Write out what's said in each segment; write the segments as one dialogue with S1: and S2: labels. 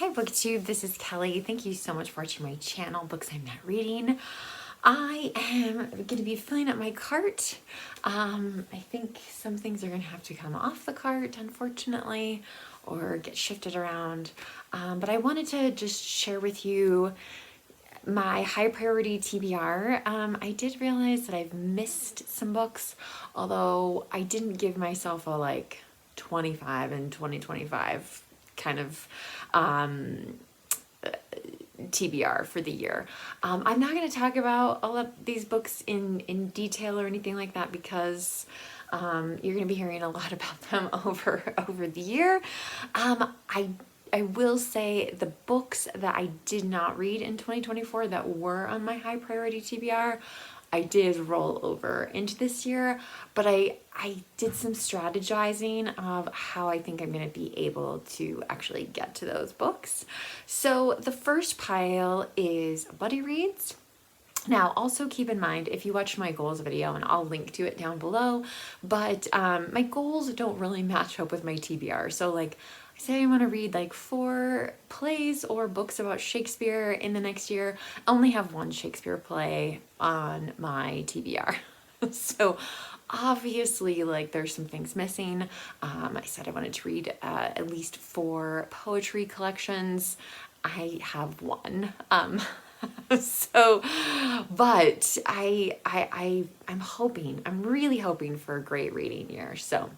S1: Hi Booktube, this is Kelly. Thank you so much for watching my channel, Books I'm Not Reading. I am going to be filling up my cart. I think some things are going to have to come off the cart, unfortunately, or get shifted around. But I wanted to just share with you my high priority TBR. I did realize that I've missed some books, although I didn't give myself a 25 in 2025 kind of TBR for the year. I'm not going to talk about all of these books in detail or anything like that because you're going to be hearing a lot about them over the year. I will say the books that I did not read in 2024 that were on my high priority TBR, I did roll over into this year, but I did some strategizing of how I think I'm going to be able to actually get to those books. So the first pile is buddy reads. Now, also keep in mind, if you watched my goals video, and I'll link to it down below, but my goals don't really match up with my TBR. So I say I want to read 4 plays or books about Shakespeare in the next year. I only have 1 Shakespeare play on my TBR. So obviously there's some things missing. I said I wanted to read at least 4 poetry collections. I have 1. So, but I'm really hoping for a great reading year. So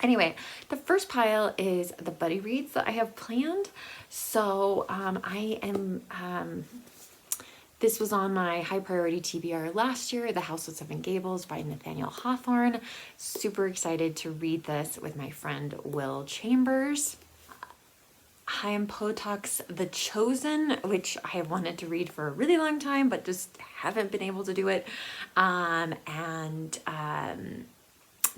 S1: anyway, the first pile is the buddy reads that I have planned. So this was on my high priority TBR last year, The House with Seven Gables by Nathaniel Hawthorne. Super excited to read this with my friend Will Chambers. Chaim Potok's The Chosen, which I have wanted to read for a really long time, but just haven't been able to do it.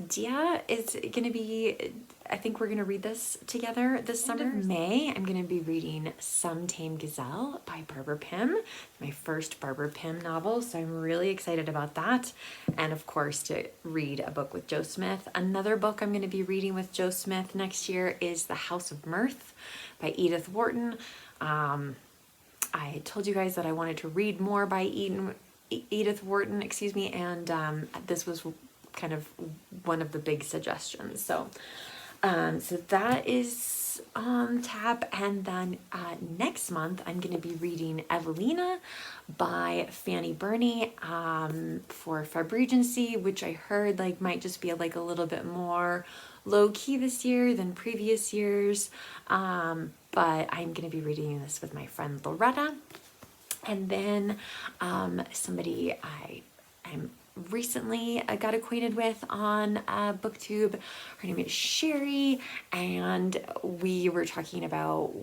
S1: Dia is going to be, I think we're going to read this together this summer. May, I'm going to be reading Some Tame Gazelle by Barbara Pym, my first Barbara Pym novel, so I'm really excited about that. And of course, to read a book with Joe Smith. Another book I'm going to be reading with Joe Smith next year is The House of Mirth by Edith Wharton. I told you guys that I wanted to read more by Edith Wharton, and this was kind of one of the big suggestions. So that is on tap. And then next month I'm going to be reading Evelina by Fanny Burney for Feb Regency, which I heard might just be a little bit more low key this year than previous years. But I'm going to be reading this with my friend Loretta. And then somebody I'm recently got acquainted with on Booktube. Her name is Sherry, and we were talking about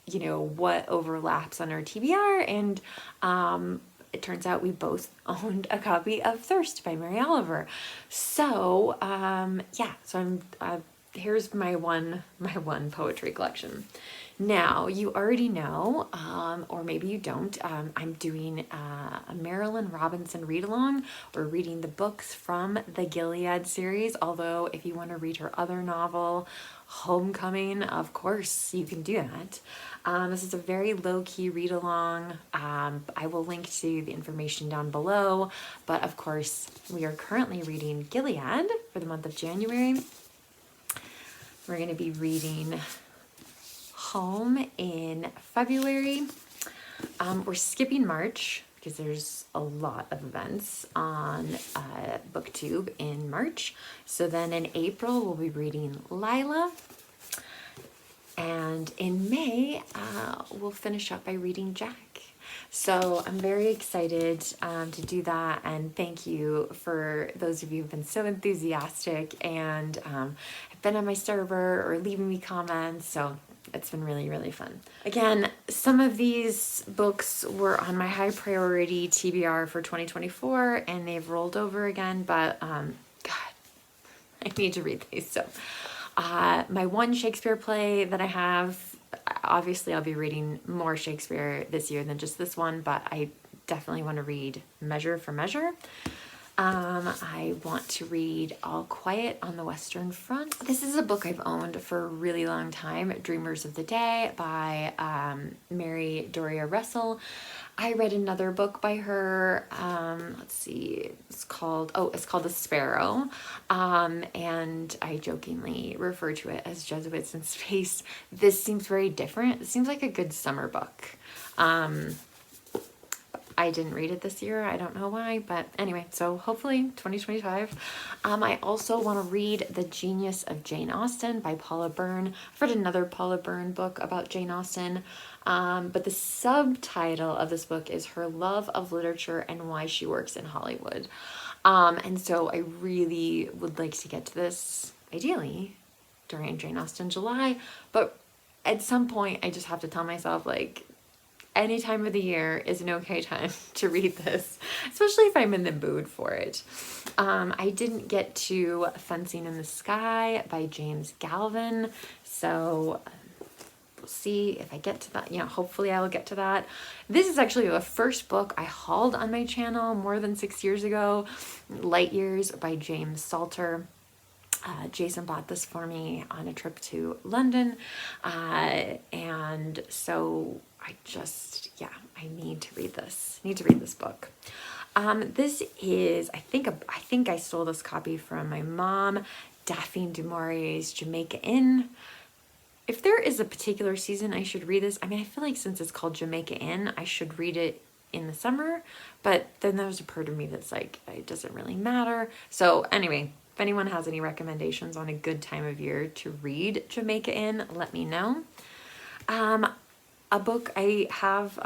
S1: what overlaps on our TBR, and it turns out we both owned a copy of Thirst by Mary Oliver. So so I'm here's my one poetry collection. Now, you already know, or maybe you don't, I'm doing a Marilyn Robinson read-along. We're reading the books from the Gilead series, although if you want to read her other novel, Homecoming, of course, you can do that. This is a very low-key read-along. I will link to the information down below, but of course, we are currently reading Gilead for the month of January. We're going to be reading Home in February. We're skipping March because there's a lot of events on Booktube in March. So then in April, we'll be reading Lila. And in May, we'll finish up by reading Jack. So I'm very excited to do that, and thank you for those of you who've been so enthusiastic and have been on my server or leaving me comments. So it's been really, really fun. Again, some of these books were on my high priority TBR for 2024, and they've rolled over again, but God, I need to read these. So my 1 Shakespeare play that I have, obviously I'll be reading more Shakespeare this year than just this one, but I definitely want to read Measure for Measure. I want to read All Quiet on the Western Front. This is a book I've owned for a really long time, Dreamers of the Day by Mary Doria Russell. I read another book by her, let's see, it's called The Sparrow, and I jokingly refer to it as Jesuits in Space. This seems very different. It seems like a good summer book. I didn't read it this year. I don't know why, but anyway, so hopefully 2025. I also want to read The Genius of Jane Austen by Paula Byrne. I've read another Paula Byrne book about Jane Austen, but the subtitle of this book is Her Love of Literature and Why She Works in Hollywood. And so I really would like to get to this, ideally, during Jane Austen July, but at some point I just have to tell myself, like, any time of the year is an okay time to read this, especially if I'm in the mood for it. I didn't get to Fencing in the Sky by James Galvin, so we'll see if I get to that. Hopefully I will get to that. This is actually the first book I hauled on my channel more than 6 years ago, Light Years by James Salter. Jason bought this for me on a trip to London, and so I need to read this. Book. This is, I think I stole this copy from my mom, Daphne du Maurier's Jamaica Inn. If there is a particular season I should read this, I feel like since it's called Jamaica Inn, I should read it in the summer, but then there's a part of me that's like, it doesn't really matter. So anyway, if anyone has any recommendations on a good time of year to read Jamaica Inn, let me know. A book I have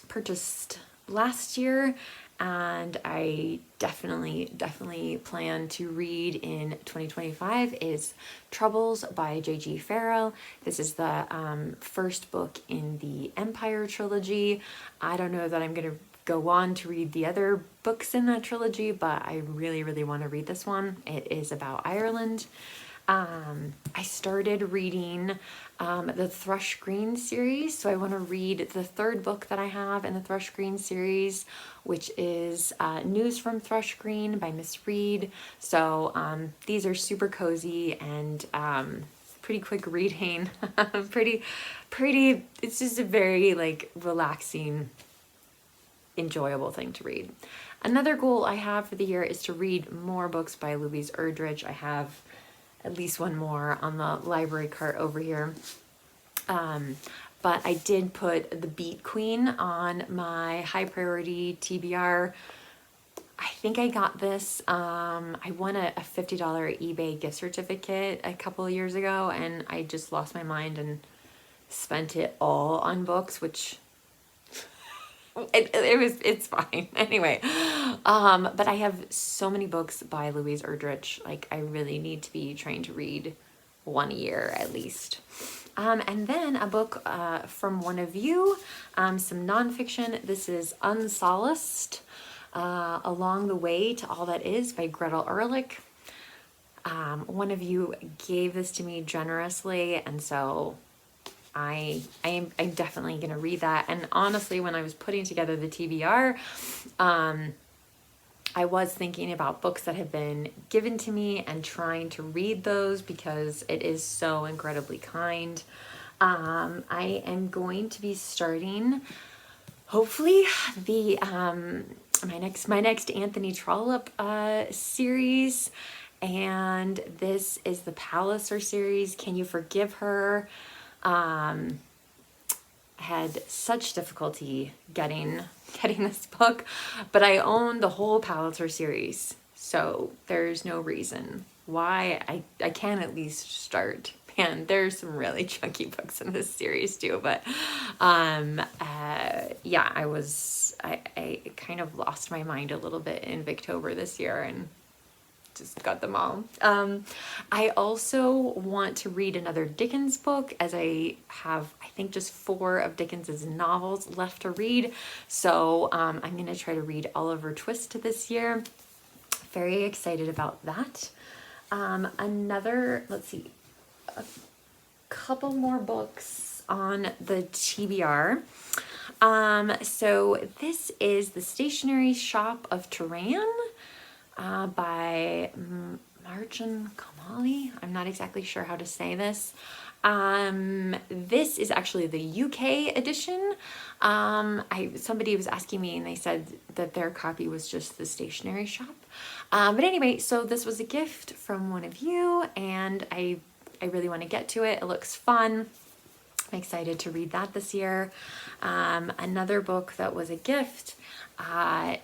S1: purchased last year and I definitely plan to read in 2025 is Troubles by J.G. Farrell. This is the first book in the Empire trilogy. I don't know that I'm going to go on to read the other books in that trilogy, but I really want to read this one. It is about Ireland. I started reading the Thrush Green series, so I want to read the third book that I have in the Thrush Green series, which is News from Thrush Green by Miss Reed. So these are super cozy and pretty quick reading. pretty. It's just a very relaxing, enjoyable thing to read. Another goal I have for the year is to read more books by Louise Erdrich. I have at least one more on the library cart over here. But I did put The Beat Queen on my high priority TBR. I think I got this. I won a $50 eBay gift certificate a couple of years ago, and I just lost my mind and spent it all on books, which it's fine anyway. But I have so many books by Louise Erdrich. I really need to be trying to read one a year at least. And then a book from one of you, some nonfiction. This is Unsolaced, Along the Way to All That Is by Gretel Ehrlich. One of you gave this to me generously, and so I'm definitely going to read that. And honestly, when I was putting together the TBR, I was thinking about books that have been given to me and trying to read those because it is so incredibly kind. I am going to be starting, hopefully, the my next Anthony Trollope series, and this is the Palliser series. Can You Forgive Her? Had such difficulty getting this book, but I own the whole Pulitzer series, so there's no reason why I can at least start. Man, there's some really chunky books in this series too, but yeah, I kind of lost my mind a little bit in Victober this year and just got them all. I also want to read another Dickens book, as I have, I think, just 4 of Dickens's novels left to read. So I'm going to try to read Oliver Twist this year. Very excited about that. Let's see, a couple more books on the TBR. So this is The Stationery Shop of Turan by Marjan Kamali. I'm not exactly sure how to say this. This is actually the UK edition. Somebody was asking me and they said that their copy was just The Stationery Shop. But anyway, so this was a gift from one of you, and I really want to get to it. It looks fun. I'm excited to read that this year. Another book that was a gift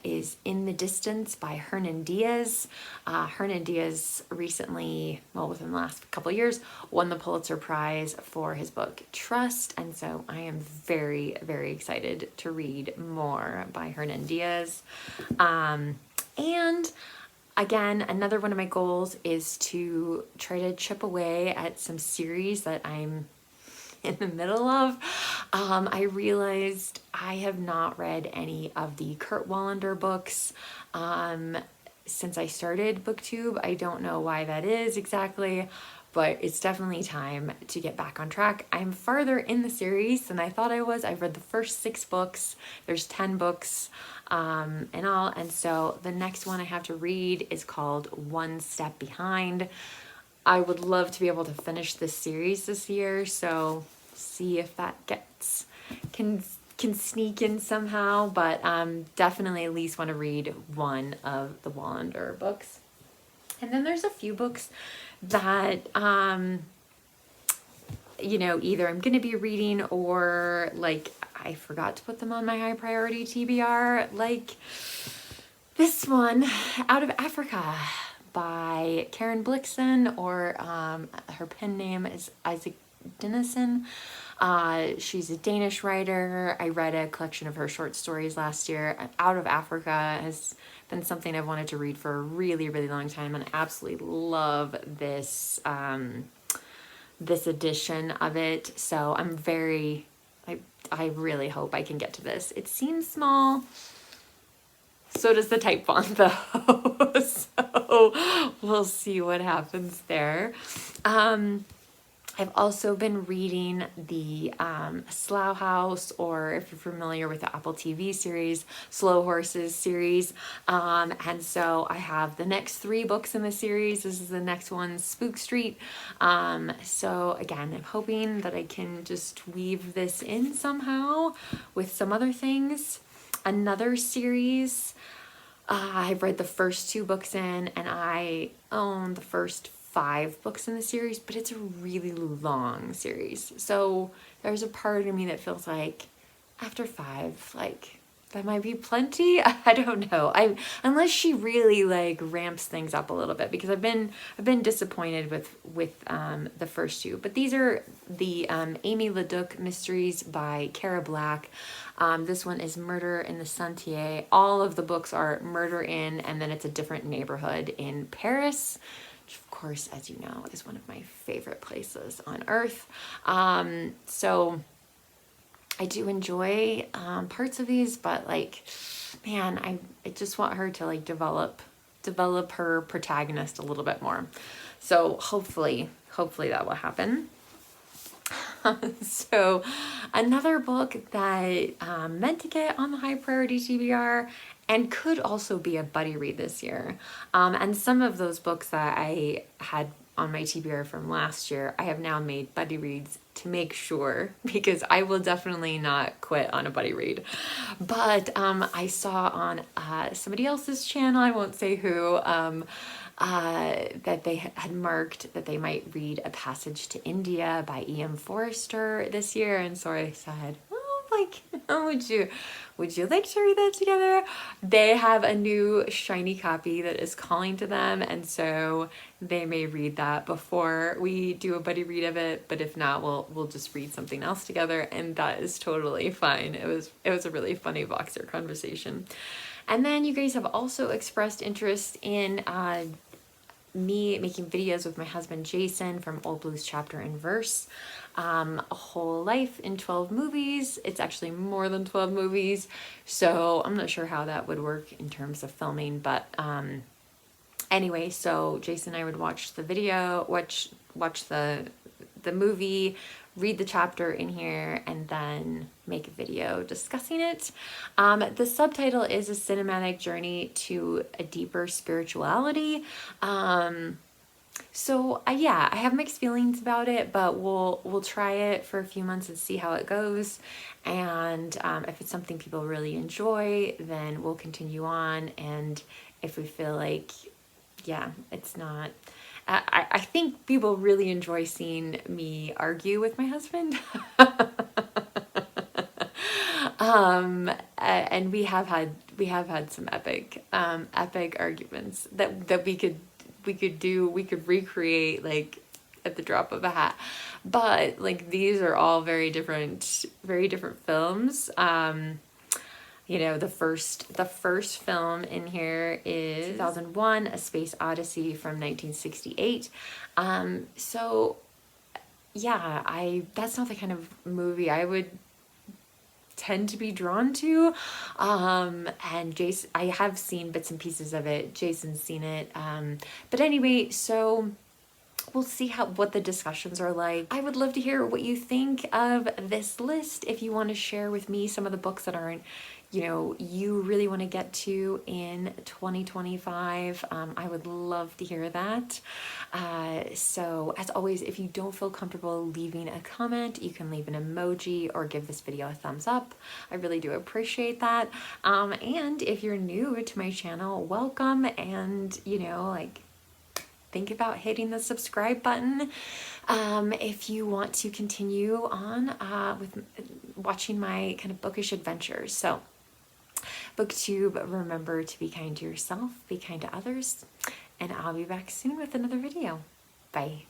S1: is In the Distance by Hernan Diaz. Hernan Diaz recently, well, within the last couple of years, won the Pulitzer Prize for his book Trust, and so I am very, very excited to read more by Hernan Diaz. And again, another one of my goals is to try to chip away at some series that I'm in the middle of. I realized I have not read any of the Kurt Wallander books since I started Booktube. I don't know why that is exactly, but it's definitely time to get back on track. I'm farther in the series than I thought I was. I've read the first 6 books. There's 10 books in all, and so the next one I have to read is called One Step Behind. I would love to be able to finish this series this year, so see if that can sneak in somehow, but definitely at least want to read one of the Wallander books. And then there's a few books that either I'm going to be reading or like I forgot to put them on my high priority TBR, like this one, Out of Africa by Karen Blixen, or her pen name is Isaac Dinesen. She's a Danish writer. I read a collection of her short stories last year. Out of Africa has been something I've wanted to read for a really, really long time, and I absolutely love this this edition of it. So I'm I really hope I can get to this. It seems small. So does the type font though. So we'll see what happens there. I've also been reading the Slough House, or if you're familiar with the Apple TV series, Slow Horses series. And so I have the next 3 books in the series. This is the next one, Spook Street. So again, I'm hoping that I can just weave this in somehow with some other things. Another series, I've read the first 2 books in, and I own the first 5 books in the series, but it's a really long series. So there's a part of me that feels like after 5, like that might be plenty. I don't know. Unless she really like ramps things up a little bit, because I've been disappointed with the first 2. But these are the Amy Leduc mysteries by Cara Black. This one is Murder in the Sentier. All of the books are murder in, and then it's a different neighborhood in Paris, which of course, as you know, is one of my favorite places on earth. So I do enjoy parts of these, but like, man, I just want her to like develop her protagonist a little bit more. So hopefully that will happen. So another book that meant to get on the high priority TBR and could also be a buddy read this year. And some of those books that I had on my TBR from last year, I have now made buddy reads to make sure, because I will definitely not quit on a buddy read. But I saw on somebody else's channel, I won't say who, that they had marked that they might read A Passage to India by E.M. Forster this year, and so I said, would you like to read that together? They have a new shiny copy that is calling to them, and so they may read that before we do a buddy read of it, but if not, we'll just read something else together, and that is totally fine. It was a really funny Voxer conversation. And then you guys have also expressed interest in me making videos with my husband Jason from Old Blues Chapter and Verse. A Whole Life in 12 Movies. It's actually more than 12 movies, so I'm not sure how that would work in terms of filming, but anyway, so Jason and I would watch the video, watch the movie, read the chapter in here and then make a video discussing it. The subtitle is A Cinematic Journey to a Deeper Spirituality. So yeah, I have mixed feelings about it, but we'll try it for a few months and see how it goes. And if it's something people really enjoy, then we'll continue on. And if we feel like, yeah, it's not, I think people really enjoy seeing me argue with my husband. And we have had some epic arguments that we could recreate like at the drop of a hat. But like these are all very different films. You know, the first film in here is 2001, A Space Odyssey from 1968. So yeah, that's not the kind of movie I would tend to be drawn to. And Jason, I have seen bits and pieces of it. Jason's seen it. But anyway, so we'll see what the discussions are like. I would love to hear what you think of this list. If you want to share with me some of the books that aren't, you really want to get to in 2025, I would love to hear that. So as always, if you don't feel comfortable leaving a comment, you can leave an emoji or give this video a thumbs up. I really do appreciate that. And if you're new to my channel, welcome. And think about hitting the subscribe button if you want to continue on with watching my kind of bookish adventures. So Booktube, remember to be kind to yourself, be kind to others, and I'll be back soon with another video. Bye.